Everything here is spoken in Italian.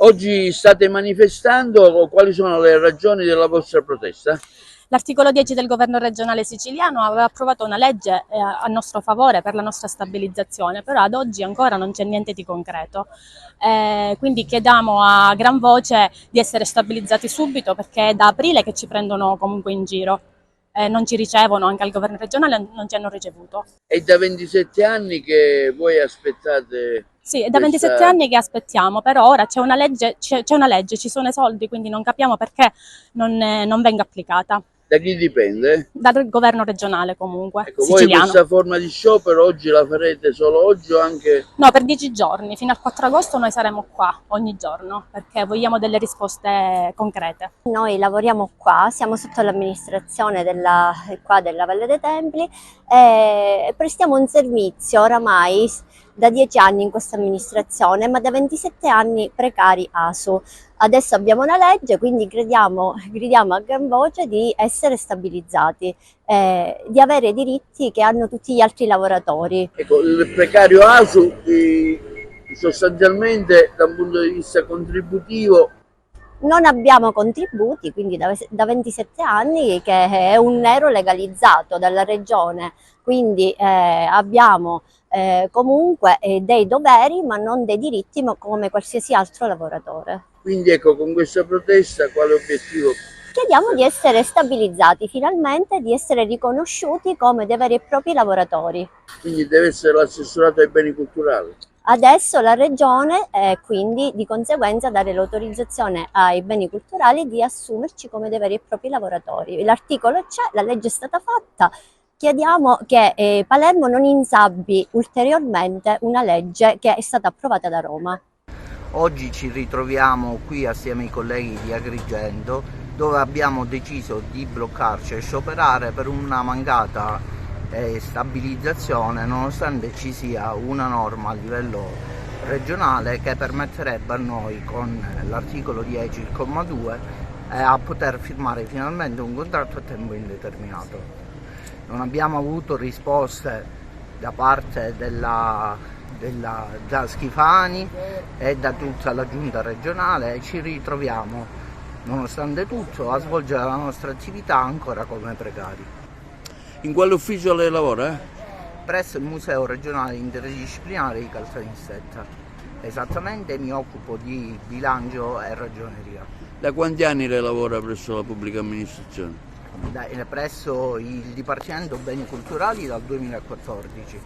Oggi state manifestando o quali sono le ragioni della vostra protesta? L'articolo 10 del governo regionale siciliano aveva approvato una legge a nostro favore per la nostra stabilizzazione, però ad oggi ancora non c'è niente di concreto. Quindi chiediamo a gran voce di essere stabilizzati subito perché è da aprile che ci prendono comunque in giro. Non ci ricevono, anche al governo regionale non ci hanno ricevuto. È da 27 anni che voi aspettate Sì, è da 27 questa... anni che aspettiamo, però ora c'è una legge, ci sono i soldi, quindi non capiamo perché non venga applicata. Da chi dipende? Dal governo regionale comunque, Ecco, voi siciliano. questa forma di sciopero oggi la farete solo oggi o anche... No, per 10 giorni, fino al 4 agosto noi saremo qua ogni giorno perché vogliamo delle risposte concrete. Noi lavoriamo qua, siamo sotto l'amministrazione della Valle dei Templi e prestiamo un servizio oramai da 10 anni in questa amministrazione, ma da 27 anni precari ASU. Adesso abbiamo una legge, quindi gridiamo a gran voce di essere stabilizzati, di avere i diritti che hanno tutti gli altri lavoratori. Ecco, il precario ASU sostanzialmente da un punto di vista contributivo Non abbiamo contributi, quindi da 27 anni che è un nero legalizzato dalla regione, quindi abbiamo comunque dei doveri ma non dei diritti ma come qualsiasi altro lavoratore. quindi ecco, con questa protesta quale obiettivo? Chiediamo di essere stabilizzati finalmente, di essere riconosciuti come dei veri e propri lavoratori. Quindi deve essere l'assessorato ai beni culturali. Adesso la regione quindi di conseguenza dare l'autorizzazione ai beni culturali di assumerci come dei veri e propri lavoratori. L'articolo c'è, la legge è stata fatta, chiediamo che Palermo non insabbi ulteriormente una legge che è stata approvata da Roma. Oggi ci ritroviamo qui assieme ai colleghi di Agrigento dove abbiamo deciso di bloccarci e scioperare per una mancata stabilizzazione, nonostante ci sia una norma a livello regionale che permetterebbe a noi con l'articolo 10, il comma 2, a poter firmare finalmente un contratto a tempo indeterminato. Non abbiamo avuto risposte da parte da Schifani e da tutta la giunta regionale e ci ritroviamo, nonostante tutto, a svolgere la nostra attività ancora come precari. In quale ufficio lei lavora? Presso il Museo Regionale Interdisciplinare di Caltanissetta. Esattamente mi occupo di bilancio e ragioneria. Da quanti anni lei lavora presso la pubblica amministrazione? Presso il Dipartimento Beni Culturali dal 2014.